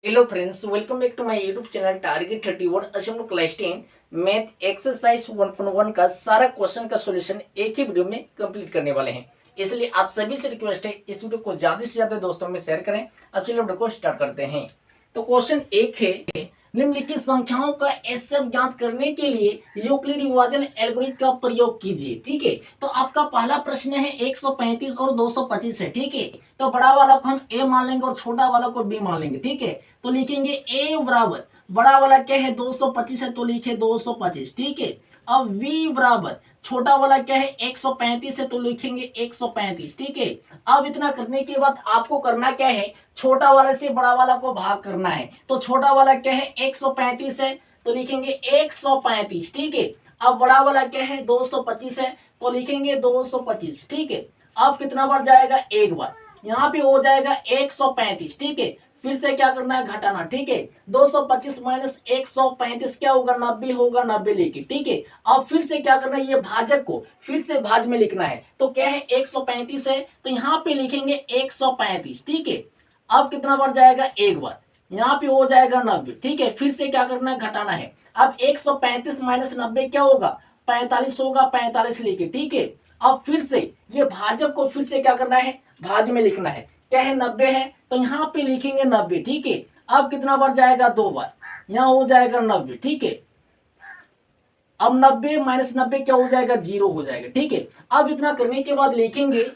Hello friends, welcome back to my YouTube channel target 31 assembly class 10 math exercise 1.1 का सारा question का solution एक ही video में complete करने वाले हैं। इसलिए आप सभी से रिक्वेस्ट है इस वीडियो को ज्यादा से ज्यादा दोस्तों में शेयर करें। अब चलिए वीडियो को स्टार्ट करते हैं। तो क्वेश्चन एक है, निम्नलिखित संख्याओं का एचसीएफ ज्ञात करने के लिए यूक्लिड विभाजन एल्गोरिथम का प्रयोग कीजिए। ठीक है, तो आपका पहला प्रश्न है 135 और 225 है। ठीक है, तो बड़ा वाला को हम ए मान लेंगे और छोटा वाला को बी मान लेंगे। ठीक है, तो लिखेंगे ए बराबर बड़ा वाला क्या है 225 है, तो लिखे 225। ठीक है, अब v बराबर छोटा वाला क्या है 135 है, तो लिखेंगे 135। ठीक है, अब इतना करने के बाद आपको करना क्या है, छोटा वाले से बड़ा वाला को भाग करना है। तो छोटा वाला क्या है 135 है, तो लिखेंगे 135। ठीक है, अब बड़ा वाला क्या है 225 है, तो लिखेंगे 225। ठीक है, अब कितना बार जाएगा, एक बार, यहाँ पे हो जाएगा 135। ठीक है, फिर से क्या करना है, घटाना। ठीक है, 225 माइनस 135 क्या होगा, 90 होगा, 90 लेके। ठीक है, अब फिर से क्या करना है, ये भाजक को फिर से भाज में लिखना है। तो क्या है 135 है, तो यहाँ पे लिखेंगे 135। ठीक है, अब कितना बार जाएगा, एक बार, यहाँ पे हो जाएगा 90। ठीक है, फिर से क्या करना है, घटाना है। अब 135 माइनस 90 क्या होगा, 45 होगा, 45 लेके। ठीक है, अब फिर से ये भाजक को फिर से क्या करना है, भाज में लिखना है। क्या है 90 है, तो यहाँ पे लिखेंगे 90। ठीक है, अब कितना बार जाएगा, दो बार, यहाँ हो जाएगा 90। ठीक है, अब 90 माइनस 90 क्या हो जाएगा, 0 हो जाएगा। ठीक है, अब इतना करने के बाद लिखेंगे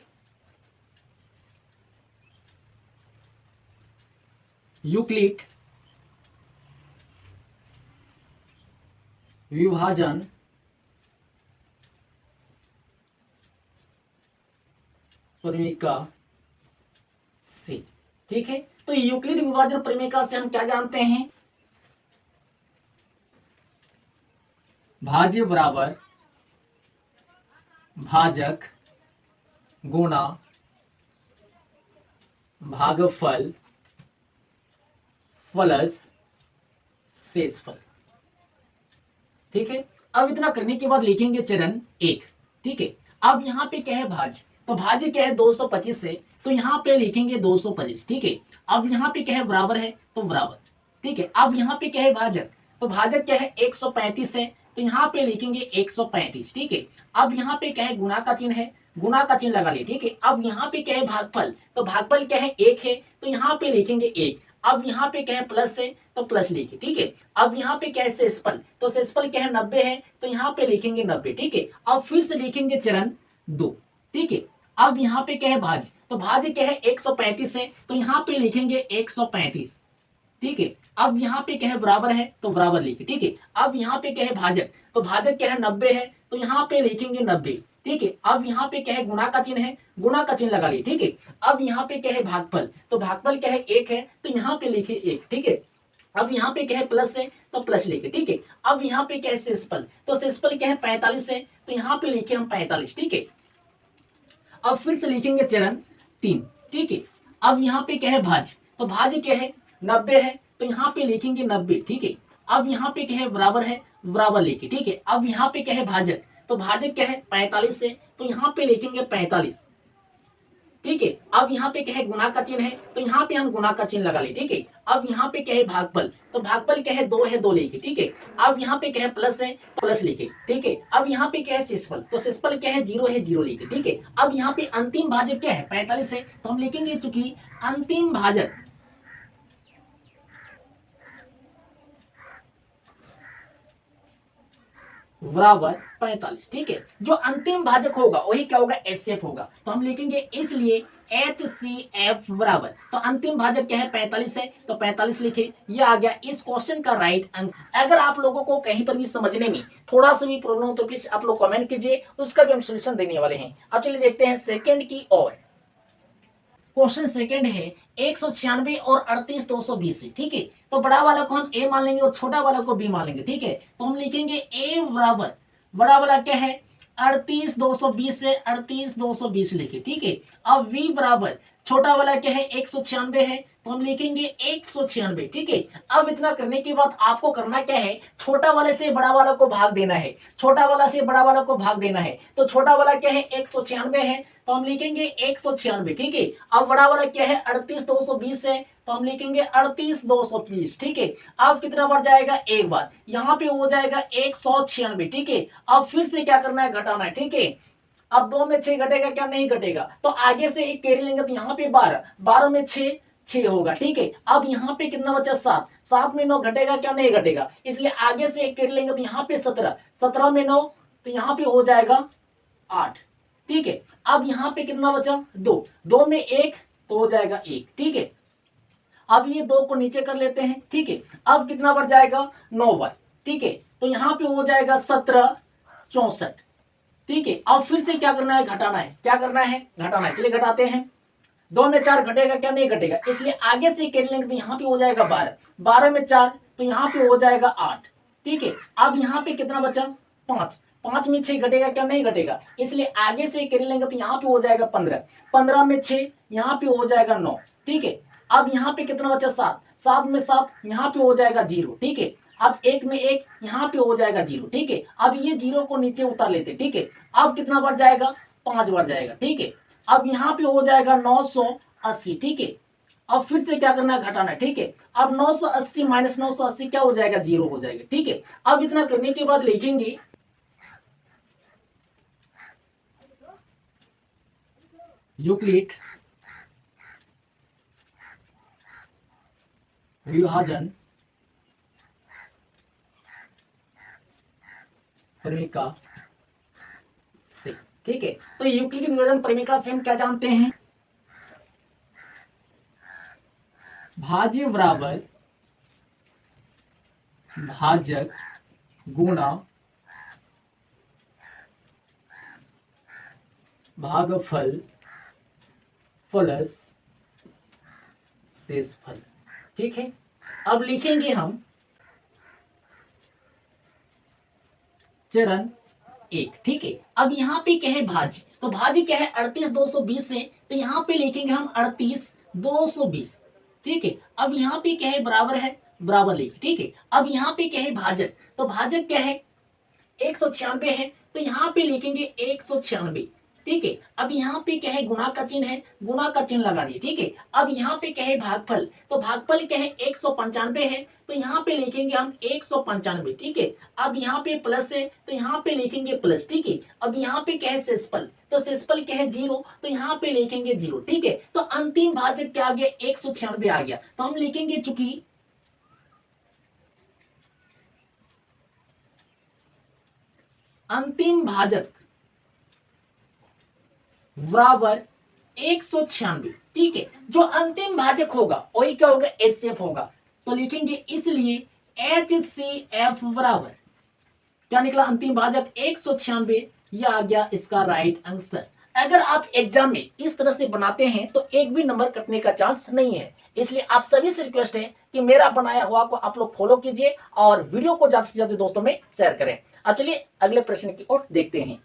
यूक्लिड विभाजन प्रमेयिका से। ठीक है, तो यूक्लिड विभाजन प्रमेयिका से हम क्या जानते हैं, भाज्य बराबर भाजक गुणा भागफल प्लस शेषफल। ठीक है, अब इतना करने के बाद लिखेंगे चरण एक। ठीक है, अब यहाँ पे क्या है, भाज्य, तो भाज्य क्या है 225 से, तो यहाँ पे लिखेंगे 225। ठीक है, अब यहाँ पे क्या है, बराबर है, तो बराबर। ठीक है, अब यहाँ पे क्या है, भाजक, तो भाजक क्या है 135 है, तो यहाँ पे लिखेंगे 135। ठीक है, अब यहाँ पे क्या है, गुणा का चिन्ह है, गुणा का चिन्ह लगा लिए। ठीक है, अब यहाँ पे क्या है, भागफल, तो भागफल क्या है, एक है, तो यहाँ पे लिखेंगे एक। अब यहाँ पे क्या है, प्लस है, तो प्लस लिखे। ठीक है, अब यहाँ पे क्या है, शेषफल, तो शेषफल क्या है 90 है, तो यहाँ पे लिखेंगे 90। ठीक है, अब फिर से लिखेंगे चरण दो। ठीक है, अब यहाँ पे क्या है, भाज्य, तो भाज्य क्या है 135 है, तो यहाँ पे लिखेंगे 135। ठीक है, अब यहाँ पे क्या है, बराबर है, तो बराबर लिखे। ठीक है, अब यहाँ पे क्या है, भाजक, तो भाजक क्या है 90 है, तो यहाँ पे लिखेंगे 90। ठीक है, अब यहाँ पे क्या है, गुणा का चिन्ह है, गुणा का चिन्ह लगा लिए। ठीक है, अब यहाँ पे क्या है, भागफल, तो भागफल क्या है एक है, तो यहाँ पे लिखे एक। ठीक है, अब यहाँ पे क्या है, प्लस है, तो प्लस लिखे। ठीक है, अब यहाँ पे क्या है, शेषफल, तो शेषफल क्या है 45 है, तो यहाँ पे लिखे हम 45। ठीक है, अब फिर से लिखेंगे चरण तीन। ठीक है, अब यहाँ पे क्या है, भाज्य, तो भाज्य क्या है 90 है, तो यहाँ पे लिखेंगे 90। ठीक है, अब यहाँ पे क्या है, बराबर है, बराबर लिखे। ठीक है, अब यहाँ पे क्या है, भाजक, तो भाजक क्या है 45 है, तो यहाँ पे लिखेंगे 45। ठीक है, अब यहाँ पे क्या है, गुणा का चिन्ह है, तो यहाँ पे हम गुणा का चिन्ह लगा ले। ठीक है, अब यहाँ पे क्या है, भागफल, तो भागफल क्या है दो है, दो लिखे। ठीक है, अब यहाँ पे क्या है, प्लस है, प्लस लिखे। ठीक है, अब यहाँ पे क्या है, शेषफल, तो शेषफल क्या है 0 है, 0 लिखे। ठीक है, अब यहाँ पे अंतिम भाजक क्या है 45 है, तो हम लिखेंगे चूंकि अंतिम भाजक बराबर 45। ठीक है, जो अंतिम भाजक होगा वही क्या होगा, एचसीएफ होगा, तो हम लिखेंगे इसलिए HCF बराबर, तो अंतिम भाजक क्या है 45 है, तो 45 लिखे। ये आ गया इस क्वेश्चन का राइट आंसर। अगर आप लोगों को कहीं पर भी समझने में थोड़ा सा भी प्रॉब्लम हो तो प्लीज आप लोग कमेंट कीजिए, उसका भी हम सोल्यूशन देने वाले हैं। अब चलिए देखते हैं सेकेंड की ओर। क्वेश्चन सेकंड है 196 और 38 220 से। ठीक है, तो बड़ा वाला को हम ए मान लेंगे और छोटा वाला को बी मान लेंगे। ठीक है, तो हम लिखेंगे ए बराबर बड़ा वाला क्या है 38 220 से 38 220 लिखे। ठीक है, अब v बराबर छोटा वाला क्या है 196 है, तो हम लिखेंगे 196। ठीक है, अब इतना करने के बाद आपको करना क्या है, छोटा वाले से बड़ा वाला को भाग देना है, छोटा वाला से बड़ा वाला को भाग देना है। तो छोटा वाला क्या है 196 है, तो हम लिखेंगे 196, ठीक है। अब बड़ा वाला क्या है 38220 है, तो हम लिखेंगे 38220, ठीक है। अब कितना बढ़ जाएगा एक बार, यहाँ पे हो जाएगा 196, ठीक है। अब फिर से क्या करना है घटाना है, ठीक है। अब 2 में 6 घटेगा क्या, नहीं घटेगा, तो आगे से एक कैरी लेंगे, तो यहाँ पे 12, 12 में 6, 6 होगा, ठीक है। अब यहाँ पे कितना बचा 7, 7 में 9 घटेगा क्या, नहीं घटेगा, इसलिए आगे से एक कैरी लेंगे, तो यहाँ पे 17, 17 में 9, तो यहाँ पे हो जाएगा 8, ठीक है। अब यहाँ पे कितना बचा 2, 2 में 1, तो हो जाएगा 1, ठीक है। अब ये 2 को नीचे कर लेते हैं, ठीक है। अब कितना बढ़ जाएगा 9 बार, ठीक है। तो यहाँ पे हो जाएगा 17 64, ठीक है। अब फिर से क्या करना है घटाना है, क्या करना है घटाना है, चलिए घटाते हैं। 2 में 4 घटेगा क्या, नहीं घटेगा, इसलिए आगे से कर लेंगे, तो यहाँ पे हो जाएगा 12, 12 में 4, तो यहाँ पे हो जाएगा 8, ठीक है। अब यहाँ पे कितना बचा 5, 5 में 6 घटेगा क्या, नहीं घटेगा, इसलिए आगे से कर लेंगे, तो यहाँ पे हो जाएगा 15, 15 में 6, यहाँ पे हो जाएगा 9, ठीक है। अब यहाँ पे कितना बचा 7, 7 में 7, यहाँ पे हो जाएगा 0, ठीक है। अब 1 में 1, यहाँ पे हो जाएगा 0, ठीक है। अब ये 0 को नीचे उतार लेते, ठीक है। अब कितना बढ़ जाएगा 5 बढ़ जाएगा, ठीक है। अब यहाँ पे हो जाएगा 980, ठीक है। अब फिर से क्या करना है घटाना है, ठीक है। अब 980 माइनस 980 क्या हो जाएगा 0 हो जाएगा, ठीक है। अब इतना करने के बाद लिखेंगे यूक्लिड विभाजन परिमेका से, ठीक है। तो यूक्लिड विभाजन परिमेका से हम क्या जानते हैं, भाज्य बराबर भाजक गुणा भागफल प्लस शेषफल, ठीक है। अब लिखेंगे हम चरण 1, ठीक है। अब यहाँ पे क्या है भाज्य, तो भाज्य क्या है 38220 है, तो यहाँ पे लिखेंगे हम 38220, ठीक है। अब यहाँ पे क्या है बराबर है, बराबर लिखे, ठीक है। अब यहाँ पे क्या है भाजक, तो भाजक क्या है 196 है, तो यहाँ पे लिखेंगे 196, ठीक है। अब यहाँ पे क्या है गुणा का चिन्ह है, गुणा का चिन्ह लगा दिए, ठीक है। अब यहाँ पे क्या है भागफल, तो भागफल क्या है 195 है, तो यहाँ पे लिखेंगे हम 195, ठीक है। अब यहाँ पे प्लस है, तो यहाँ पे लिखेंगे प्लस, ठीक है। अब यहाँ पे क्या है शेषफल, तो शेषफल क्या है 0, तो यहाँ पे लिखेंगे 0, ठीक है। तो अंतिम भाजक क्या आ गया 196 आ गया, तो हम लिखेंगे चूंकि अंतिम भाजक बराबर 196, ठीक है। जो अंतिम भाजक होगा वही क्या होगा HCF होगा, तो लिखेंगे इसलिए HCF बराबर क्या निकला अंतिम भाजक 196, यह आ गया इसका राइट आंसर। अगर आप एग्जाम में इस तरह से बनाते हैं तो एक भी नंबर कटने का चांस नहीं है, इसलिए आप सभी से रिक्वेस्ट है कि मेरा बनाया हुआ को आप लोग फॉलो कीजिए और वीडियो को ज्यादा से ज्यादा दोस्तों में शेयर करें। अब चलिए अगले प्रश्न की ओर देखते हैं।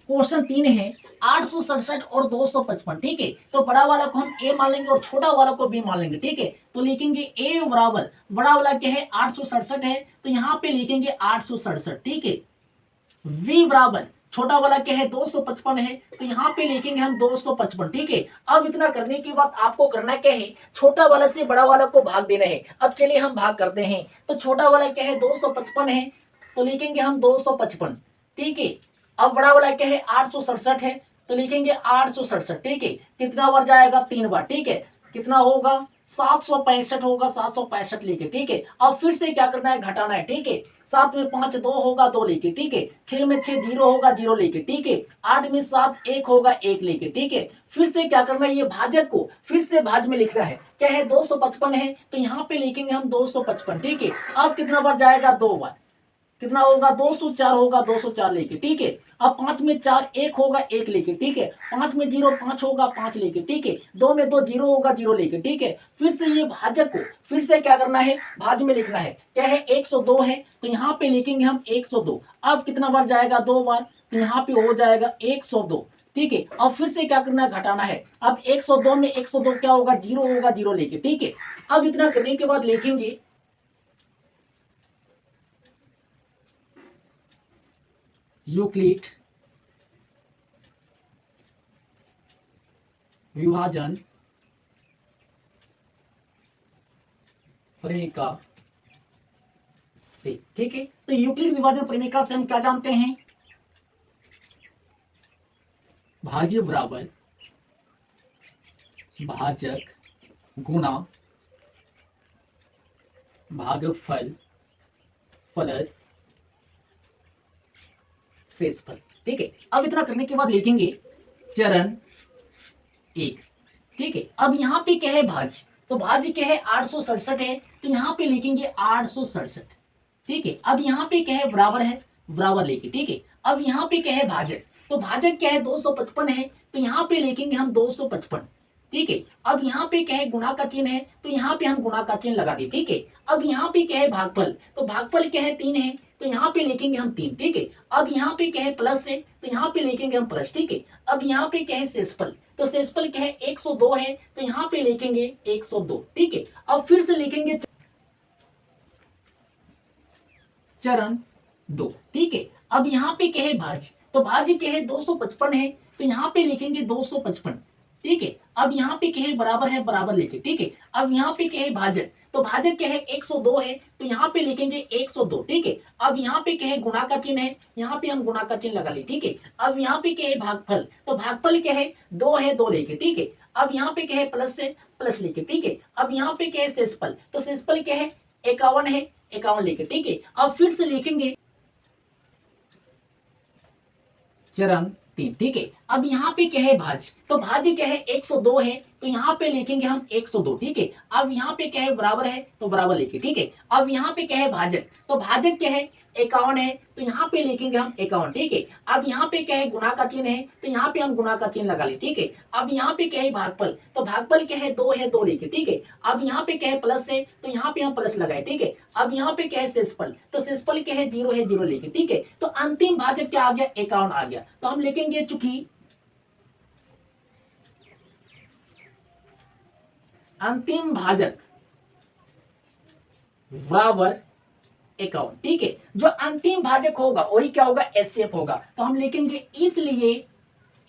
क्वेश्चन 3 है 867 और 255, ठीक है। तो बड़ा वाला को हम ए मान लेंगे और छोटा वाला को बी मान लेंगे, ठीक है। तो लिखेंगे ए बराबर बड़ा वाला क्या है 867 है, तो यहाँ पे लिखेंगे 867, ठीक है। v बराबर छोटा वाला क्या है 255 है, तो यहाँ पे लिखेंगे हम 255, ठीक है। अब इतना करने के बाद आपको करना क्या है, छोटा वाला से बड़ा वाला को भाग देना है। अब चलिए हम भाग करते हैं, तो छोटा वाला क्या है 255 है, तो लिखेंगे हम 255, ठीक है। अब बड़ा वाला क्या है 867 है, तो लिखेंगे 867, ठीक है। कितना बार जाएगा 3 बार, ठीक है। कितना होगा 765 होगा, 765 लेके, ठीक है। अब फिर से क्या करना है घटाना है, ठीक है। 7 में 5 2 होगा 2 लेके, ठीक है। 6 में 6 0 होगा 0 लेके, ठीक है। 8 में 7 1 होगा 1 लेके, ठीक है। फिर से क्या करना है ये भाजक को फिर से भाज में लिखना है, क्या है 255 है, तो यहाँ पे लिखेंगे हम 255, ठीक है। अब कितना बार जाएगा 2 बार, कितना होगा 204 होगा 204 लेके, ठीक है। अब 5 में 4 1 होगा 1 लेके, ठीक है। 5 में 0 5 होगा 5 लेके, ठीक है। 2 में 2 0 होगा 0 लेके, ठीक है। फिर से ये भाजक को फिर से क्या करना है भाज में लिखना है, क्या है 102 है, तो यहाँ पे लिखेंगे हम 102। अब कितना बार जाएगा 2 बार, तो यहाँ पे हो जाएगा 102, ठीक है। अब फिर से क्या करना है घटाना है। अब 102 में 102 क्या होगा 0 होगा 0 लेके, ठीक है। अब इतना करने के बाद लिखेंगे यूक्लिड विभाजन प्रेमिका से। ठीक है, तो यूक्लिड विभाजन प्रेमिका से हम क्या जानते हैं? भाज्य बराबर भाजक गुणा भागफल प्लस शेषफल। ठीक है, अब इतना करने के बाद लिखेंगे चरण 1। ठीक है, अब यहाँ पे क्या है? भाज्य, तो भाज्य क्या है? 867 है, तो यहाँ पे लिखेंगे 867। ठीक है, अब यहाँ पे क्या है? बराबर है, बराबर लेके। ठीक है, अब यहाँ पे क्या है? भाजक, तो भाजक क्या है? 255 है, तो यहाँ पे लिखेंगे हम 255। ठीक है, अब यहाँ पे क्या है? गुणा का चिन्ह है, तो यहाँ पे हम गुणा का चिन्ह लगा दें। ठीक है, अब यहाँ पे क्या है? भागफल, तो भागफल क्या है? 3 है, तो यहाँ पे लिखेंगे हम 3। ठीक है, अब यहाँ पे क्या है? प्लस है, तो यहाँ पे लिखेंगे हम प्लस। ठीक है, अब यहाँ पे क्या है? शेषफल, तो शेषफल क्या है? 102 है, तो यहाँ पे लिखेंगे 102। ठीक है, अब फिर से लिखेंगे चरण 2। ठीक है, अब यहाँ पे क्या है? भाज्य, तो भाज्य क्या है? 255 है, तो यहाँ पे लिखेंगे 255। ठीक है, अब यहाँ पे क्या है? बराबर है, बराबर लिखे। ठीक है, अब यहाँ पे क्या है? भाजक, तो भाजक क्या है? 102 है, तो यहाँ पे लिखेंगे 102। ठीक है, अब यहाँ पे क्या है? गुणा का चिन्ह है, यहाँ पे हम गुणा का चिन्ह लगा ले। ठीक है, अब यहाँ पे क्या है? भागफल, तो भागफल क्या है? 2 है, 2 लेके। ठीक है, अब यहाँ पे क्या है? प्लस है, प्लस लेके। ठीक है, अब यहाँ पे क्या है? शेषफल, तो शेषफल क्या है? 51 है, 51 लेके। ठीक है, अब फिर से लिखेंगे चरण 3। ठीक है, अब यहाँ पे क्या है? भाज्य, तो भाज्य क्या है? 102 है, तो यहाँ पे लिखेंगे हम 102। ठीक है, अब यहाँ पे क्या है? बराबर है, तो बराबर लिखे। ठीक है, अब यहाँ पे क्या है? भाजक, तो भाजक क्या है? 51 है, तो यहाँ पे लिखेंगे हम 51। ठीक है, अब यहाँ पे क्या है? गुणा का चिन्ह है, तो यहाँ पे हम गुणा का चिन्ह लगा ले। ठीक है, अब यहाँ पे क्या है? भागफल, तो भागफल क्या है? 2 है, 2 लिखे। ठीक है, अब यहाँ पे क्या है? प्लस है, तो यहाँ पे हम प्लस लगाए। ठीक है, अब यहाँ पे क्या है? शेषफल, तो शेषफल क्या है? 0 है, 0 लिखे। ठीक है, तो अंतिम भाजक क्या आ गया? 51 आ गया, तो हम लिखेंगे चूंकि अंतिम भाजक बराबर 51। ठीक है, जो अंतिम भाजक होगा वही क्या होगा? HCF होगा, तो हम लिखेंगे इसलिए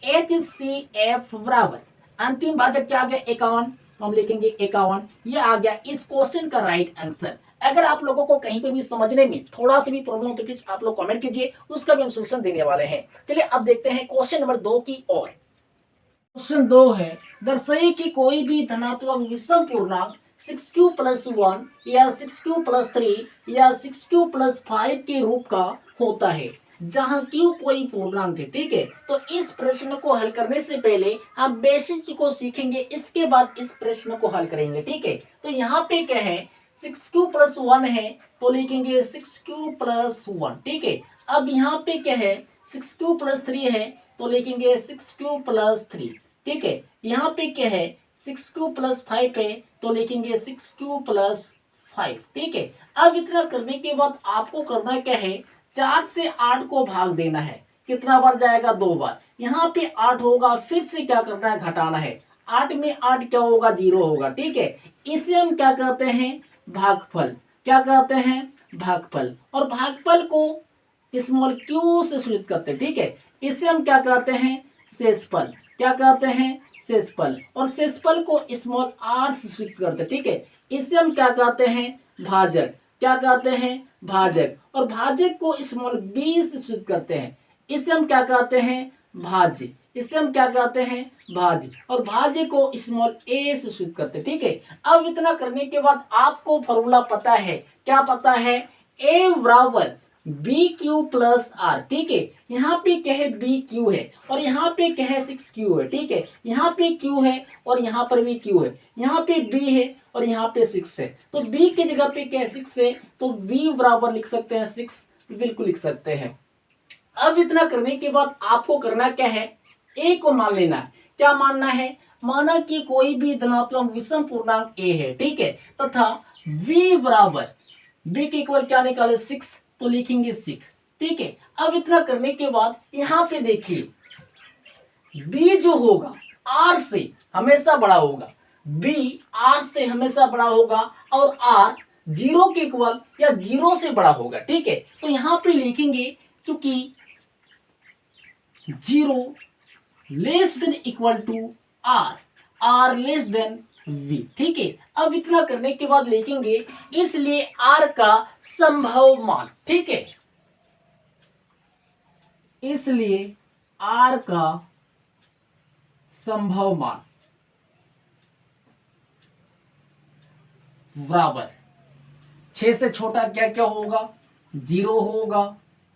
HCF बराबर अंतिम भाजक क्या आ गया? 51, तो हम लिखेंगे 51। ये आ गया इस क्वेश्चन का राइट आंसर। अगर आप लोगों को कहीं पे भी समझने में थोड़ा सा भी प्रॉब्लम हो तो प्लीज आप लोग कमेंट कीजिए, उसका भी हम सोल्यूशन देने वाले हैं। चलिए अब देखते हैं क्वेश्चन नंबर 2 की ओर। क्वेश्चन 2 है, दर्शाइए कि कोई भी धनात्मक विषम पूर्णांक 6q प्लस 1 या 6q प्लस 3 या 6q प्लस 5 के रूप का होता है जहां q कोई पूर्णांक है। ठीक है, तो इस प्रश्न को हल करने से पहले हम बेसिक को सीखेंगे, इसके बाद इस प्रश्न को हल करेंगे। ठीक है, तो यहाँ पे क्या है? 6q प्लस 1 है, तो लिखेंगे 6q प्लस 1। ठीक है, अब यहाँ पे क्या है? 6q प्लस 3 है, तो लिखेंगे 6q प्लस 3। ठीक है, यहाँ पे क्या है? 6q प्लस 5 है, तो लिखेंगे 6q प्लस 5। ठीक है, अब इतना करने के बाद आपको करना क्या है? 4 से 8 को भाग देना है। कितना बार जाएगा? 2 बार। यहाँ पे 8 होगा, फिर से क्या करना है? घटाना है। 8 में 8 क्या होगा? 0 होगा। ठीक है, इसे हम क्या कहते हैं? भागफल। क्या कहते हैं? भागफल। और भागफल को स्मॉल q से सूचित करते हैं। ठीक है, इसे हम क्या कहते हैं? शेषफल। क्या कहते हैं? शेषफल। और शेषफल को स्मॉल r से सूचित करते हैं। ठीक है, इसे हम क्या कहते हैं? भाजक। क्या कहते हैं? भाजक। और भाजक को स्मॉल b से सूचित करते हैं, इसे हम क्या कहते हैं? भाज्य। इसे हम क्या कहते हैं? भाज्य। और भाज्य को स्मॉल a से सूचित करते हैं। ठीक है, अब इतना करने के बाद आपको फॉर्मूला पता है। क्या पता है? a बराबर बी क्यू प्लस आर। ठीक है, यहाँ पे क्या है? बी क्यू है, और यहाँ पे क्या है? 6q है। ठीक है, यहाँ पे q है और यहाँ पर भी q है, यहाँ पे b है और यहाँ पे 6 है, तो b की जगह पे क्या है? 6 है, तो v बराबर लिख सकते हैं 6, बिल्कुल लिख सकते हैं। अब इतना करने के बाद आपको करना क्या है? a को मान लेना है। क्या मानना है? माना कि कोई भी धनात्मक विषम पूर्णांक a है। ठीक है, तथा v बराबर b के इक्वल क्या निकाले? 6, तो लिखेंगे 6। ठीक है, अब इतना करने के बाद यहाँ पे देखिए b जो होगा r से हमेशा बड़ा होगा, b r से हमेशा बड़ा होगा, और r 0 के इक्वल या 0 से बड़ा होगा। ठीक है, तो यहाँ पे लिखेंगे चूंकि 0 less than equal to r, R less than V. ठीक है, अब इतना करने के बाद लिखेंगे इसलिए आर का संभव मान। ठीक है, इसलिए आर का संभव मान बराबर 6 से छोटा क्या क्या होगा, 0 होगा,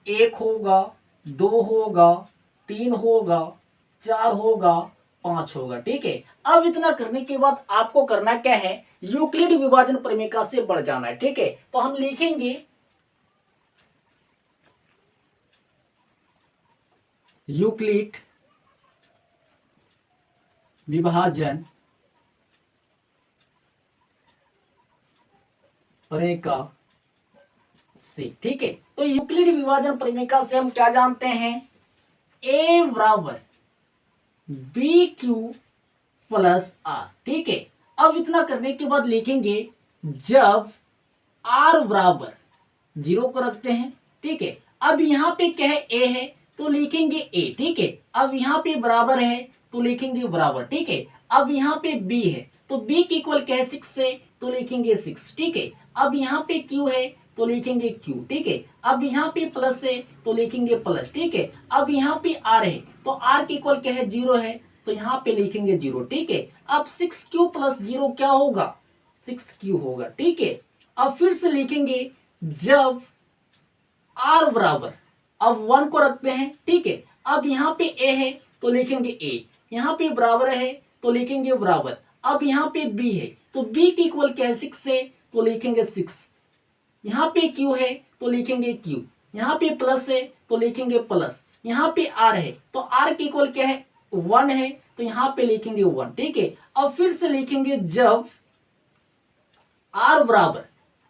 1 होगा, 2 होगा, 3 होगा, 4 होगा, 5 होगा। ठीक है, अब इतना करने के बाद आपको करना क्या है, यूक्लिड विभाजन प्रमेय से बढ़ जाना है। ठीक है, तो हम लिखेंगे यूक्लिड विभाजन प्रमेय से। ठीक है, तो यूक्लिड विभाजन प्रमेय से हम क्या जानते हैं, ए बराबर बी क्यू प्लस आर। ठीक है, अब इतना करने के बाद लिखेंगे जब आर बराबर 0 को रखते हैं। ठीक है, अब यहाँ पे क्या है, ए है तो लिखेंगे ए। ठीक है, अब यहाँ पे बराबर है तो लिखेंगे बराबर। ठीक है, अब यहाँ पे बी है तो बी की इक्वल क्या है 6 से तो लिखेंगे 6। ठीक है, अब यहाँ पे क्यू है तो लिखेंगे क्यू। ठीक है, अब यहाँ पे प्लस है तो लिखेंगे प्लस। ठीक है, अब यहाँ पे आर है तो आर की इक्वल क्या है 0 है तो यहाँ पे लिखेंगे 0। ठीक है, अब 6q प्लस 0 क्या होगा, 6q होगा। ठीक है, अब फिर से लिखेंगे जब आर बराबर, अब 1 को रखते हैं। ठीक है, अब यहाँ पे ए है तो लिखेंगे ए, यहाँ पे बराबर है तो लिखेंगे बराबर। अब यहाँ पे बी है तो बी की इक्वल क्या है 6 से तो लिखेंगे 6। यहाँ पे क्यू है तो लिखेंगे क्यू, यहाँ पे प्लस है तो लिखेंगे प्लस, यहाँ पे आर है तो आर की इक्वल क्या है 1 है तो यहाँ पे लिखेंगे 1। ठीक है, अब फिर से लिखेंगे जब आर बराबर,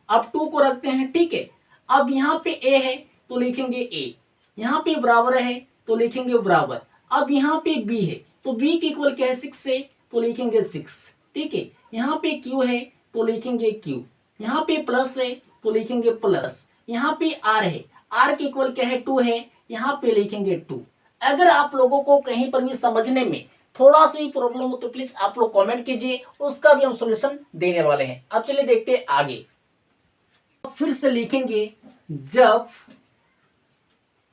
अब 2 को रखते हैं। ठीक है, अब यहाँ पे ए है तो लिखेंगे ए, यहाँ पे बराबर है तो लिखेंगे बराबर। अब यहाँ पे बी है तो बी की इक्वल क्या है 6 से तो लिखेंगे 6। ठीक है, यहाँ पे क्यू है तो लिखेंगे क्यू, यहाँ पे प्लस है तो लिखेंगे प्लस, यहाँ पे आर है, आर की इक्वल क्या है 2 है, यहाँ पे लिखेंगे 2। अगर आप लोगों को कहीं पर भी समझने में थोड़ा सा भी प्रॉब्लम हो तो प्लीज आप लोग कमेंट कीजिए, उसका भी हम सॉल्यूशन देने वाले हैं। अब चलिए देखते हैं आगे। फिर से लिखेंगे जब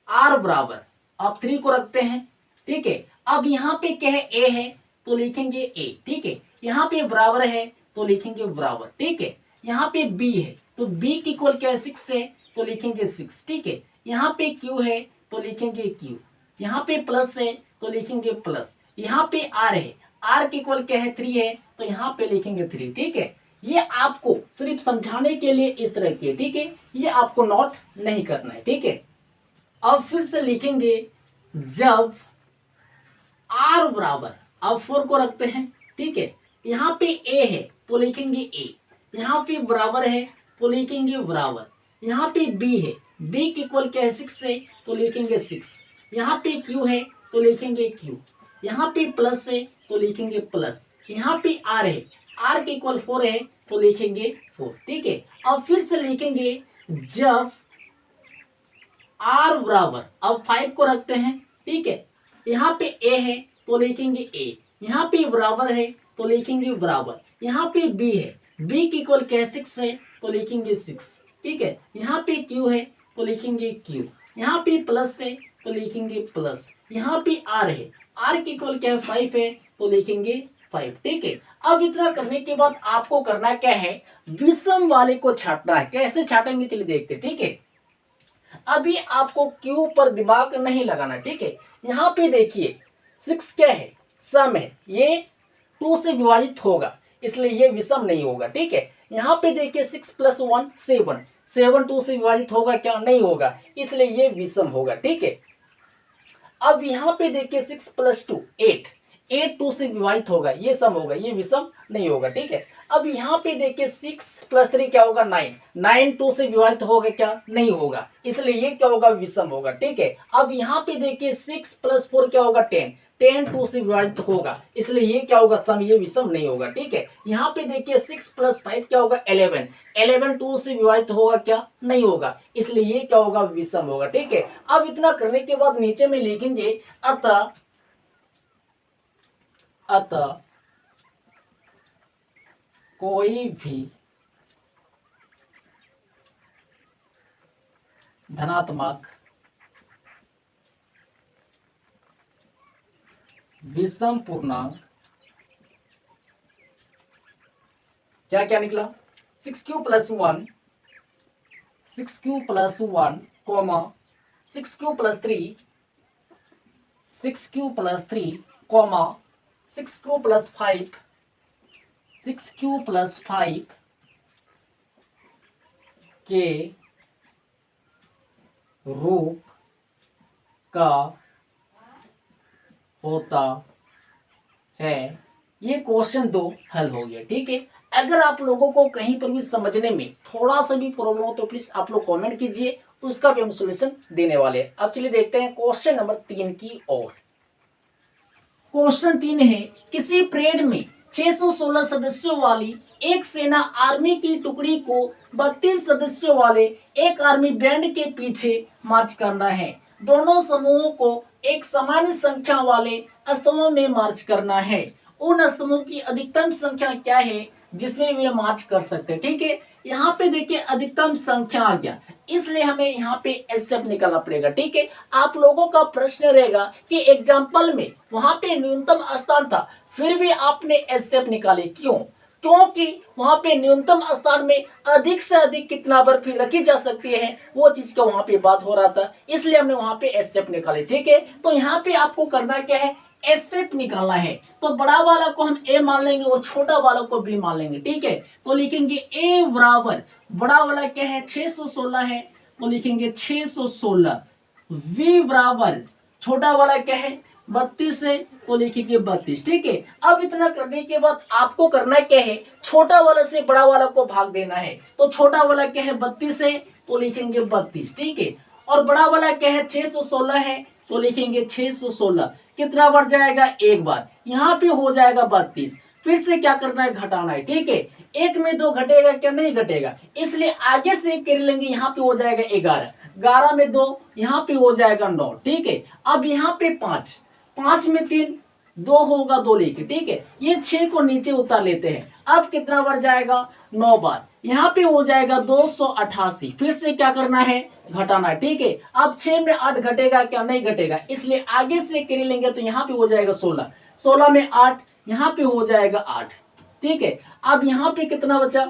आर बराबर, अब 3 को रखते हैं। ठीक है, अब यहाँ पे क्या है ए है तो लिखेंगे ए। ठीक है, यहाँ पे बराबर है तो लिखेंगे बराबर। ठीक है, यहाँ पे बी है तो बी की इक्वल क्या है 6 से तो लिखेंगे 6। ठीक है, यहाँ पे क्यू है तो लिखेंगे क्यू, यहाँ पे प्लस है तो लिखेंगे प्लस, यहाँ पे आर है, आर की इक्वल क्या है 3 है तो यहाँ पे लिखेंगे 3। ठीक है, ये आपको सिर्फ समझाने के लिए इस तरह की। ठीक है, ये आपको नोट नहीं करना है। ठीक है, अब फिर से लिखेंगे जब आर बराबर, अब 4 को रखते हैं। ठीक है, यहाँ पे ए है तो लिखेंगे ए, यहाँ पे बराबर है तो लिखेंगे बराबर, यहाँ पे बी है, बी की इक्वल क्या है 6 से तो लिखेंगे 6, यहाँ पे क्यू है तो लिखेंगे क्यू, यहाँ पे प्लस है तो लिखेंगे प्लस, यहाँ पे आर है, आर की इक्वल 4 है तो लिखेंगे 4। ठीक है, अब फिर से लिखेंगे जब आर बराबर, अब 5 को रखते हैं। ठीक है, यहाँ पे ए है तो लिखेंगे ए, यहाँ पे बराबर है तो लिखेंगे बराबर, यहाँ पे बी है, बी की इक्वल क्या है 6 है तो लिखेंगे 6। ठीक है, यहाँ पे क्यू है तो लिखेंगे क्यू, यहाँ पे प्लस है तो लिखेंगे प्लस, यहाँ पे आर है, आर की इक्वल क्या है 5 है तो लिखेंगे 5। ठीक है, अब इतना करने के बाद आपको करना क्या है, विषम वाले को छाटना है। कैसे छाटेंगे चलिए देखते। ठीक है, अभी आपको क्यू पर दिमाग नहीं लगाना। ठीक है, यहाँ पे देखिए 6 क्या है, सम है, ये 2 से विभाजित होगा इसलिए ये विषम नहीं होगा। ठीक है, यहाँ पे देखिए 6 + 1 7, 7 2 से विभाजित होगा क्या, नहीं होगा, इसलिए ये विषम होगा। ठीक है, अब यहाँ पे देखिए 6 + 2 8, 8 2 से विभाजित होगा, ये सम होगा, ये विषम नहीं होगा। ठीक है, अब यहाँ पे देखिए 6 + 3 क्या होगा 9, 9 2 से विभाजित होगा क्या, नहीं होगा, इसलिए ये क्या होगा, विषम होगा। ठीक है, अब यहाँ पे देखिए 6 + 4 क्या होगा 10, 10 2 से विभाजित होगा, इसलिए ये क्या होगा, सम, ये विषम नहीं होगा। ठीक है, यहाँ पे देखिए 6 + 5 क्या होगा 11, 11 2 से विभाजित होगा क्या, नहीं होगा, इसलिए ये क्या होगा, विषम होगा। ठीक है, अब इतना करने के बाद नीचे में लिखेंगे अतः कोई भी धनात्मक विषम पूर्णांक, क्या क्या निकला, 6q plus 1, 6q plus 1 comma 6q plus 3, 6q plus 3 comma 6q plus 5, 6q plus 5 के रूप का होता है। ये क्वेश्चन 2 हल हो गया। ठीक है, अगर आप लोगों को कहीं पर भी समझने में थोड़ा सा भी प्रॉब्लम हो तो प्लीज आप लोग कमेंट कीजिए, उसका भी हम सॉल्यूशन देने वाले हैं। अब चलिए देखते हैं क्वेश्चन नंबर 3 की ओर। क्वेश्चन 3 है, किसी परेड में 616 सदस्यों वाली एक सेना आर्मी की टुकड़ी को 32 सदस्यों वाले एक आर्मी बैंड के पीछे मार्च करना है। दोनों समूहों को एक समान संख्या वाले स्तंभों में मार्च करना है। उन स्तंभों की अधिकतम संख्या क्या है जिसमें वे मार्च कर सकते हैं। ठीक है, यहाँ पे देखिए अधिकतम संख्या आ गया, इसलिए हमें यहाँ पे एसएफ निकालना पड़ेगा। ठीक है, आप लोगों का प्रश्न रहेगा कि एग्जाम्पल में वहां पे न्यूनतम स्थान था, फिर भी आपने एसएफ निकाले, क्यों? क्योंकि वहां पे न्यूनतम स्थान में अधिक से अधिक कितना बर्फी रखी जा सकती है, वो चीज का वहां पे बात हो रहा था, इसलिए हमने वहां पे एसएफ निकाले। ठीक है, तो यहाँ पे आपको करना क्या है, एसएफ निकालना है। तो बड़ा वाला को हम ए मान लेंगे और छोटा वाला को बी मान लेंगे। ठीक है, तो लिखेंगे ए बराबर, बड़ा वाला क्या है 616 है, तो लिखेंगे 616। वी बराबर छोटा वाला क्या है 32 है, तो लिखेंगे 32। ठीक है, अब इतना करने के बाद आपको करना क्या है, छोटा वाला से बड़ा वाला को भाग देना है। तो छोटा वाला क्या है 32 है, तो लिखेंगे 32। ठीक है, और बड़ा वाला क्या है 616 है, तो लिखेंगे 616। कितना बार जाएगा, एक बार, यहाँ पे हो जाएगा 32। फिर से क्या करना है, घटाना है। ठीक है, एक में 2 घटेगा क्या, नहीं घटेगा, इसलिए आगे से कर लेंगे, यहाँ पे हो जाएगा 11, 11 में 2, यहाँ पे हो जाएगा 9। ठीक है, अब यहाँ पे 5, 5 में 3, 2 होगा, 2 लेके। ठीक है, ये 6 को नीचे उतार लेते हैं। अब कितना बार जाएगा, 9 बार, यहाँ पे हो जाएगा 288। फिर से क्या करना है, घटाना है। ठीक है, अब 6 में 8 घटेगा क्या, नहीं घटेगा, इसलिए आगे से कर लेंगे, तो यहाँ पे हो जाएगा 16, 16 में 8, यहाँ पे हो जाएगा 8। ठीक है, अब यहाँ पे कितना बचा,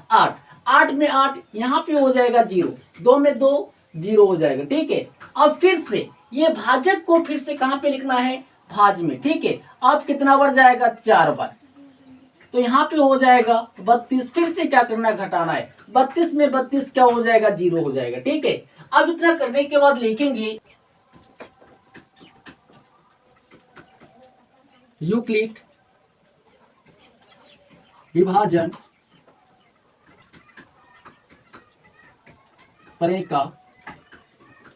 8, 8 में 8, यहाँ पे हो जाएगा 0, 2 में 2, 0 हो जाएगा। ठीक है, अब फिर से ये भाजक को फिर से कहाँ पे लिखना है, भाज में। ठीक है, अब कितना बार जाएगा, 4 बार, तो यहाँ पे हो जाएगा 32। फिर से क्या करना है, घटाना है, 32 में 32 क्या हो जाएगा, 0 हो जाएगा। ठीक है, अब इतना करने के बाद लिखेंगे यूक्लिड विभाजन प्रमेय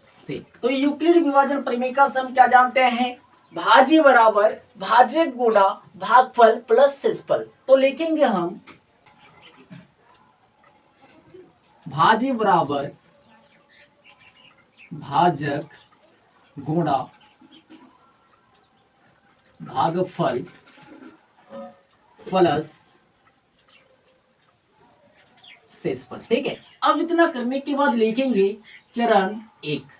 से। तो यूक्लिड विभाजन प्रमेय से हम क्या जानते हैं, भाज्य बराबर भाजक गुणा भागफल प्लस शेषफल। तो लिखेंगे हम भाज्य बराबर भाजक गुणा भागफल प्लस शेषफल। ठीक है, अब इतना करने के बाद लिखेंगे चरण 1।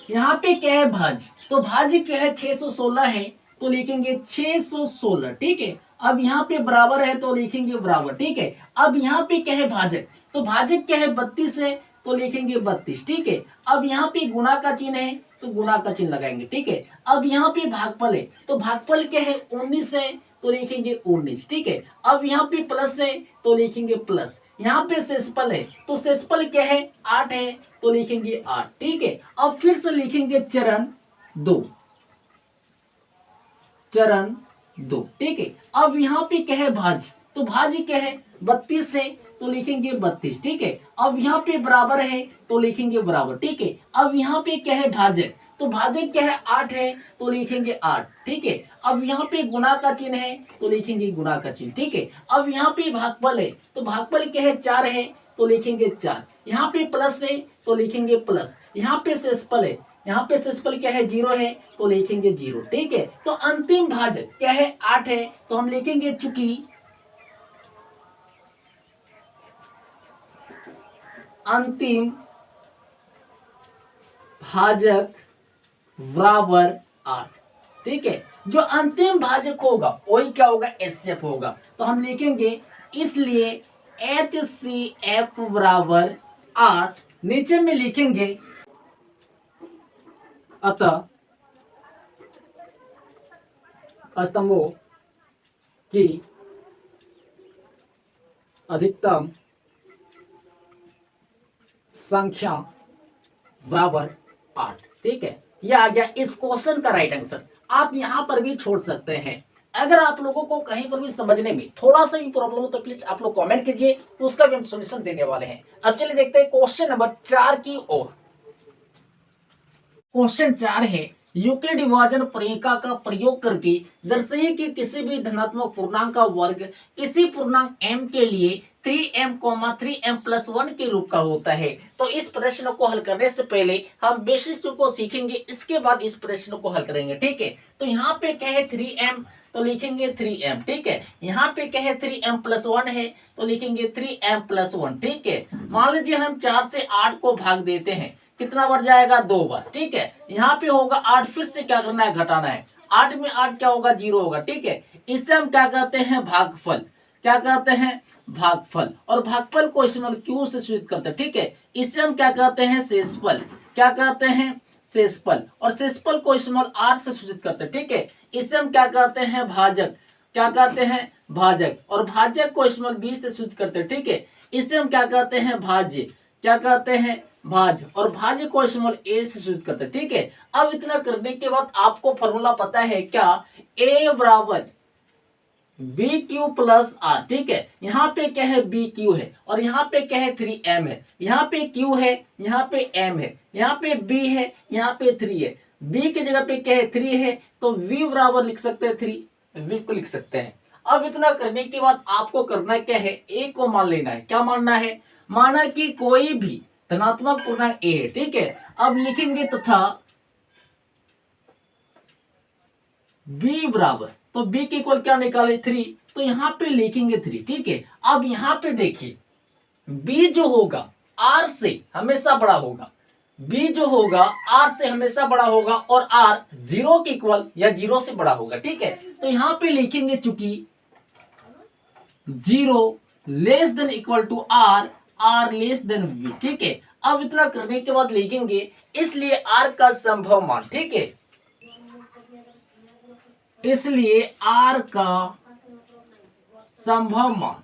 यहाँ पे क्या है, भाज्य, तो भाज्य क्या है 616 है, तो लिखेंगे 616। ठीक है, अब यहाँ पे बराबर है, तो लिखेंगे बराबर। ठीक है, अब यहाँ पे क्या है, भाजक, तो भाजक क्या है 32 है, तो लिखेंगे 32। ठीक है, अब यहाँ पे गुणा का चिन्ह है, तो गुणा का चिन्ह लगाएंगे। ठीक है, अब यहाँ पे भागफल है, तो भागफल क्या है 19 है, तो लिखेंगे 19। ठीक है, अब यहाँ पे प्लस है, तो लिखेंगे प्लस। यहाँ पे शेषफल है, तो शेषफल क्या है 8 है, तो लिखेंगे 8। ठीक है, अब फिर से लिखेंगे चरण 2, चरण 2। ठीक है, अब यहाँ पे क्या है, भाज्य, तो भाज्य क्या है 32 है, तो लिखेंगे 32। ठीक है, अब यहाँ पे बराबर है, तो लिखेंगे बराबर। ठीक है, अब यहाँ पे क्या है, भाजक, तो भाजक क्या है 8 है, तो लिखेंगे 8। ठीक है, अब यहाँ पे गुणा का चिन्ह है, तो लिखेंगे गुणा का चिन्ह। ठीक है, अब यहाँ पे भागफल है, तो भागफल क्या है 4 है, तो लिखेंगे 4। यहाँ पे प्लस है, तो लिखेंगे प्लस। यहाँ पे शेषफल है, यहाँ पे शेषफल क्या है 0 है तो लिखेंगे 0, ठीक है। तो अंतिम भाजक क्या है 8 है तो हम लिखेंगे चूंकि अंतिम भाजक बराबर 8, ठीक है। जो अंतिम भाजक होगा वही क्या होगा एचसीएफ होगा, तो हम लिखेंगे इसलिए HCF बराबर 8। नीचे में लिखेंगे अतः स्तंभों की अधिकतम संख्या बराबर 8, ठीक है। यह आ गया इस क्वेश्चन का राइट आंसर। आप यहां पर भी छोड़ सकते हैं। अगर आप लोगों को कहीं पर भी समझने में थोड़ा सा भी प्रॉब्लम हो तो प्लीज आप लोग कमेंट कीजिए, उसका भी हम सॉल्यूशन देने वाले हैं। अब चलिए देखते हैं क्वेश्चन नंबर 4 की ओर। क्वेश्चन 4 है यूक्लिड विभाजन प्रमेय का प्रयोग करके दर्शाइए कि किसी भी धनात्मक पूर्णांक का वर्ग किसी पूर्णांक m के लिए 3m, 3m+1 के रूप का होता है। तो इस प्रश्न को हल करने से पहले हम बेसिक को सीखेंगे, इसके बाद इस प्रश्न को हल करेंगे, ठीक है। तो यहाँ पे क्या है 3m तो लिखेंगे 3m, ठीक है। यहाँ पे क्या है 3m+1 है तो लिखेंगे 3m+1, ठीक है। मान लीजिए हम 4 से 8 को भाग देते हैं, कितना बार जाएगा 2 बार, ठीक है। यहाँ पे होगा 8, फिर से क्या करना है घटाना है, 8 में 8 क्या होगा 0 होगा, ठीक है। इससे हम क्या कहते हैं भागफल, क्या कहते हैं भागफल, और भागफल को स्मॉल q से सूचित करते हैं, ठीक है। इससे हम क्या कहते हैं शेषफल, क्या कहते हैं शेषफल, और शेषफल को स्मॉल r से सूचित करते हैं, ठीक है। इससे हम क्या कहते हैं भाजक, क्या कहते हैं भाजक, और भाजक को स्मॉल b से सूचित करते हैं, ठीक है। इससे हम क्या कहते हैं भाज्य, क्या कहते हैं भाज्य, और भाज्य को स्मॉल a से सूचित करते हैं, ठीक है। अब इतना करने के बाद आपको फॉर्मूला पता है क्या, a बराबर BQ+R, ठीक है। यहाँ पे क्या है BQ है और यहाँ पे क्या है 3M है, यहाँ पे Q है, यहाँ पे M है, यहाँ पे B है, यहाँ पे 3 है। B की जगह पे क्या है 3 है तो V बराबर लिख सकते हैं 3, V को लिख सकते हैं। अब इतना करने के बाद आपको करना क्या है, A को मान लेना है। क्या मानना है, माना कि कोई भी धनात्मक पूर्णांक A है, ठीक है। अब लिखेंगे तथा B बराबर, तो B के इक्वल क्या निकाले 3, तो यहाँ पे लिखेंगे 3, ठीक है। अब यहाँ पे देखिए B जो होगा R से हमेशा बड़ा होगा, B जो होगा R से हमेशा बड़ा होगा, और R 0 के इक्वल या 0 से बड़ा होगा, ठीक है। तो यहाँ पे लिखेंगे चूंकि 0 less than equal to R, R less than V, ठीक है। अब इतना करने के बाद लिखेंगे इसलिए R का संभव मान, ठीक है, इसलिए R का संभव मान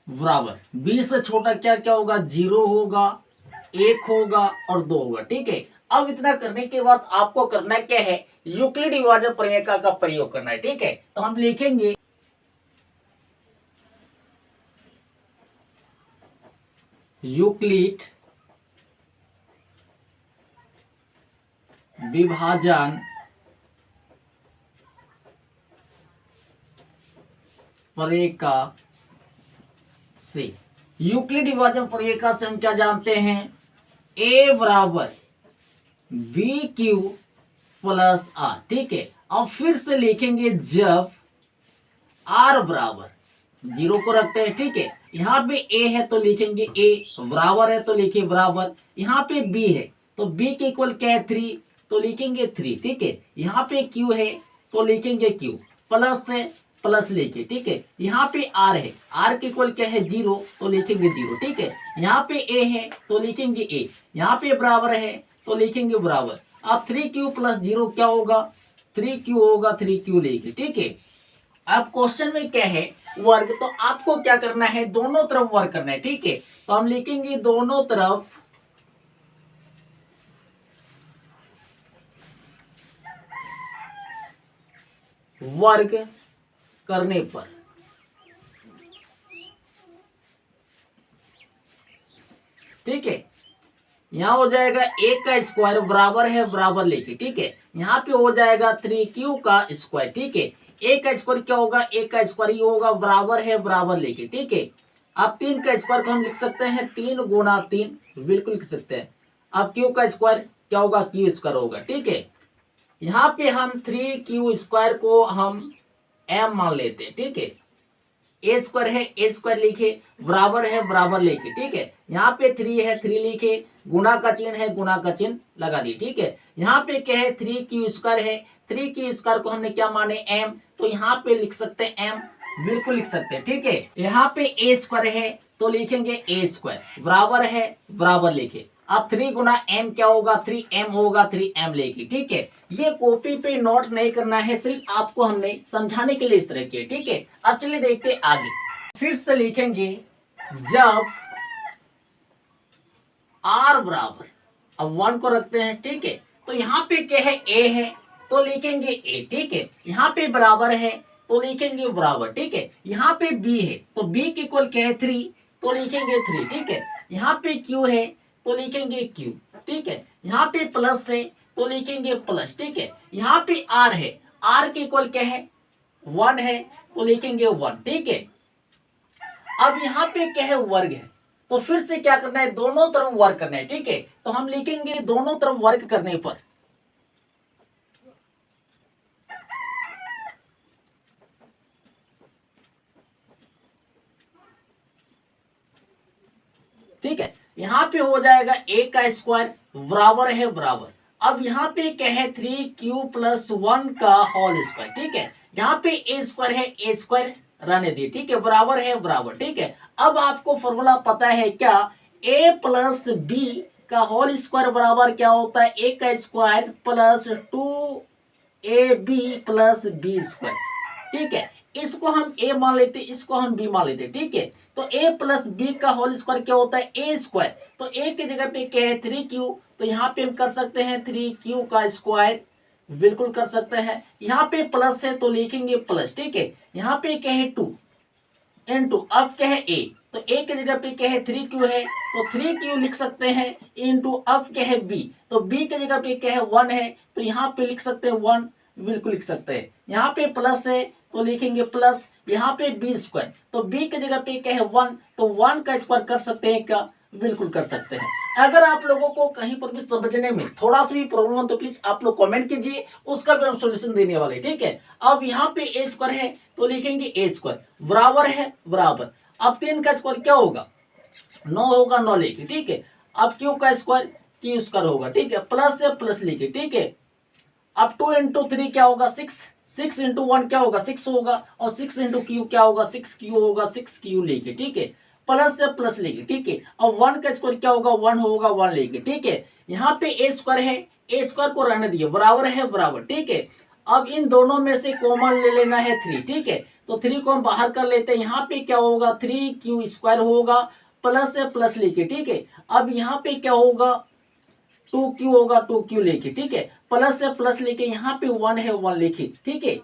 बराबर B से छोटा क्या क्या होगा 0 होगा, 1 होगा और 2 होगा, ठीक है। अब इतना करने के बाद आपको करना क्या है, यूक्लिड विभाजन प्रमेय का प्रयोग करना है, ठीक है। तो हम लिखेंगे यूक्लिड विभाजन प्रमेय से, यूक्लिड विभाजन प्रमेय से हम क्या जानते हैं, A बराबर BQ+R, ठीक है। अब फिर से लिखेंगे जब R बराबर 0 को रखते हैं, ठीक है। यहाँ पे A है तो लिखेंगे A, बराबर है तो लिखिए बराबर, यहाँ पे B है तो B के इक्वल क्या है 3 तो लिखेंगे 3, ठीक है। यहाँ पे Q है तो लिखेंगे Q, प्लस है प्लस लेके, ठीक है। यहाँ पे R है, R के इक्वल क्या है 0 तो लिखेंगे 0, ठीक है। यहाँ पे A है तो लिखेंगे A, यहाँ पे बराबर है तो लिखेंगे बराबर। अब 3Q+0 क्या होगा 3Q होगा, 3Q लेके, ठीक है। अब क्वेश्चन में क्या है वर्ग, तो आपको क्या करना है दोनों तरफ वर्ग करना है, ठीक है। तो हम लिखेंगे दोनों तरफ वर्ग करने पर, ठीक है। यहां हो जाएगा 1 का स्क्वायर बराबर है बराबर लेके, ठीक है। यहाँ पे हो जाएगा 3Q का स्क्वायर, ठीक है। 1 का स्क्वायर क्या होगा 1 का स्क्वायर ही होगा, बराबर है बराबर लेके, ठीक है। अब 3 का स्क्वायर को हम लिख सकते हैं 3 गुना 3, बिल्कुल लिख सकते हैं। अब क्यू का स्क्वायर क्या होगा, क्यू स्क्वायर होगा, ठीक है। यहाँ पे हम 3 क्यू स्क्वायर को हम एम मान लेते हैं, ठीक है। ए स्क्वायर है, ए स्क्वायर लिखे, बराबर है बराबर लिखे, ठीक है। यहाँ पे 3 है, 3 लिखे, गुना का चिन्ह है, गुना का चिन्ह लगा दिए, ठीक है। यहाँ पे क्या है, 3 क्यू स्क्वायर है, 3 क्यू स्क्वायर को हमने क्या माने, एम, तो यहाँ पे लिख सकते हैं एम, बिल्कुल लिख सकते हैं, ठीक है। यहाँ पे ए स्क्वायर है तो लिखेंगे ए स्क्वायर, बराबर है बराबर लिखे। अब 3 गुना एम क्या होगा, 3m होगा, 3m लेके, ठीक है। ये कॉपी पे नोट नहीं करना है, सिर्फ आपको हमने समझाने के लिए इस तरह के, ठीक है। अब चलिए देखते आगे, फिर से लिखेंगे जब r बराबर, अब 1 को रखते हैं, ठीक है। तो यहाँ पे क्या है, a है तो लिखेंगे a, ठीक है। यहाँ पे बराबर है तो लिखेंगे बराबर, ठीक है। यहाँ पे b है तो b के इक्वल क्या है, 3, तो लिखेंगे 3, ठीक है। यहाँ पे q है तो लिखेंगे q, ठीक है। यहाँ पे प्लस है तो लिखेंगे प्लस, ठीक है। यहाँ पे r है, r के इक्वल क्या है, 1 है तो लिखेंगे 1, ठीक है। अब यहाँ पे क्या है, वर्ग है, तो फिर से क्या करना है, दोनों तरफ वर्ग करना है, ठीक है। तो हम लिखेंगे दोनों तरफ वर्ग करने पर, ठीक है। यहाँ पे हो जाएगा a का स्क्वायर बराबर है बराबर, अब यहाँ पे क्या है, 3q प्लस 1 का होल स्क्वायर, ठीक है। यहाँ पे a स्क्वायर है, a स्क्वायर रहने दिए, ठीक है, बराबर है बराबर, ठीक है। अब आपको फॉर्मूला पता है क्या, a प्लस b का होल स्क्वायर बराबर क्या होता है, a का square plus 2ab plus b square, ठीक है। इसको हम a मान लेते, इसको हम b मान लेते, ठीक है। तो a प्लस b का होल स्क्वायर क्या होता है, a स्क्वायर, तो a की जगह पे क्या है, 3q, तो यहाँ पे हम कर सकते हैं 3q का स्क्वायर, बिल्कुल कर सकते हैं। यहाँ पे प्लस है तो लिखेंगे प्लस, ठीक है। यहाँ पे क्या है 2 इंटू, अब क्या है a, तो a की जगह पे क्या है, 3q है तो 3q लिख सकते हैं, इंटू अब क्या है b, तो b की जगह पे क्या है 1 है तो यहाँ पे लिख सकते हैं 1, बिल्कुल लिख सकते हैं। यहाँ पे प्लस है तो लिखेंगे प्लस, यहाँ पे b स्क्वायर, तो b की जगह पे क्या है 1, तो 1 का स्क्वायर कर सकते हैं क्या, बिल्कुल कर सकते हैं। अगर आप लोगों को कहीं पर भी समझने में थोड़ा सा भी प्रॉब्लम हो तो प्लीज आप लोग कमेंट कीजिए, उसका भी हम सॉल्यूशन देने वाले, ठीक है। अब यहाँ पे a स्क्वायर है तो लिखेंगे a स्क्वायर बराबर है बराबर, अब 3 का स्क्वायर क्या होगा, 9 होगा, 9 लेके, ठीक है। अब q का स्क्वायर q स्क्वायर होगा, ठीक है, प्लस से प्लस लेके, ठीक है। अब 2 इंटू 3 क्या होगा, 6, 6 इंटू 1 क्या होगा, 6 होगा, और 6 इंटू क्यू क्या होगा, 6q होगा, 6q लेके, ठीक है, प्लस से प्लस लेके, ठीक है। अब 1 का स्क्वायर क्या होगा, 1 होगा, 1 लेके, ठीक है। यहाँ पे a स्क्वायर है, a स्क्वायर को रहने दिए, बराबर है बराबर, ठीक है। अब इन दोनों में से कॉमन ले लेना है 3, ठीक है। तो 3 को हम बाहर कर लेते हैं, यहाँ पे क्या होगा, 3q स्क्वायर होगा, प्लस से प्लस लेके, ठीक है। अब यहाँ पे क्या होगा, 2q होगा, 2q लेके, ठीक है, प्लस से प्लस लेके, यहाँ पे 1 है, 1 लेके, ठीक है।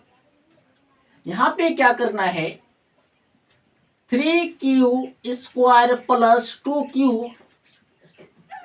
यहाँ पे क्या करना है, 3q स्क्वायर प्लस 2q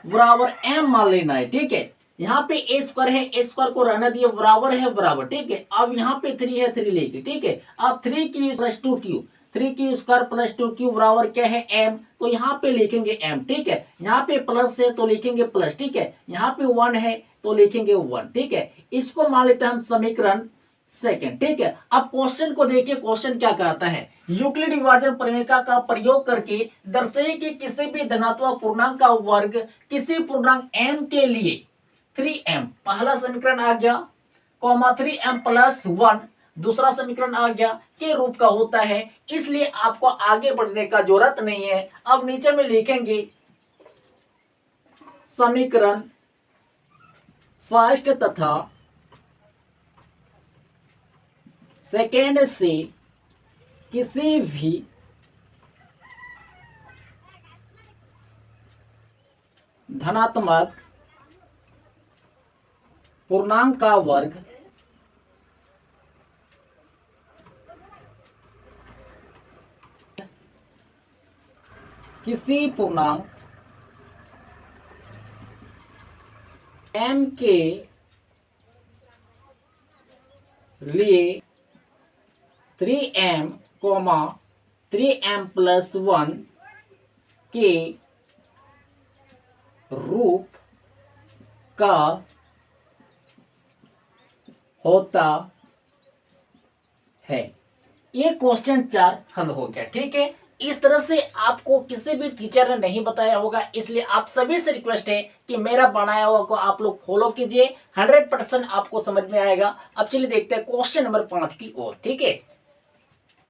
बराबर m मान लेना है, ठीक है। यहाँ पे a स्क्वायर है, a स्क्वायर को रहना दिए, बराबर है बराबर, ठीक है। अब यहाँ पे 3 है, 3 लेके, ठीक है। अब 3q plus 2q, 3q square plus 2q बराबर क्या है, m, तो यहाँ पे लिखेंगे m, ठीक है। यहाँ पे प्लस है तो लिखेंगे प्लस, ठीक है। यहाँ पे 1 है तो लिखेंगे 1, ठीक है। इसको मान लेते हैं हम समीकरण सेकंड, ठीक है। अब क्वेश्चन को देखिए, क्वेश्चन क्या कहता है, यूक्लिड विभाजन प्रमेय का प्रयोग करके दर्शाइए कि किसी भी धनात्मक पूर्णांक का वर्ग किसी पूर्णांक m के लिए 3m, पहला समीकरण आ गया, कॉमा 3m प्लस 1 दूसरा समीकरण आ गया, के रूप का होता है। इसलिए आपको आगे बढ़ने का जरूरत नहीं है। अब नीचे में लिखेंगे समीकरण फर्स्ट तथा सेकेंड से किसी भी धनात्मक पूर्णांक का वर्ग किसी पूर्णांक m के लिए 3m, 3m प्लस 1 के रूप का होता है। ये क्वेश्चन 4 हल हो गया। ठीक है, इस तरह से आपको किसी भी टीचर ने नहीं बताया होगा, इसलिए आप सभी से रिक्वेस्ट है कि मेरा बनाया हुआ को आप लोग फॉलो कीजिए, 100% आपको समझ में आएगा। अब चलिए देखते हैं क्वेश्चन नंबर 5 की ओर। ठीक है,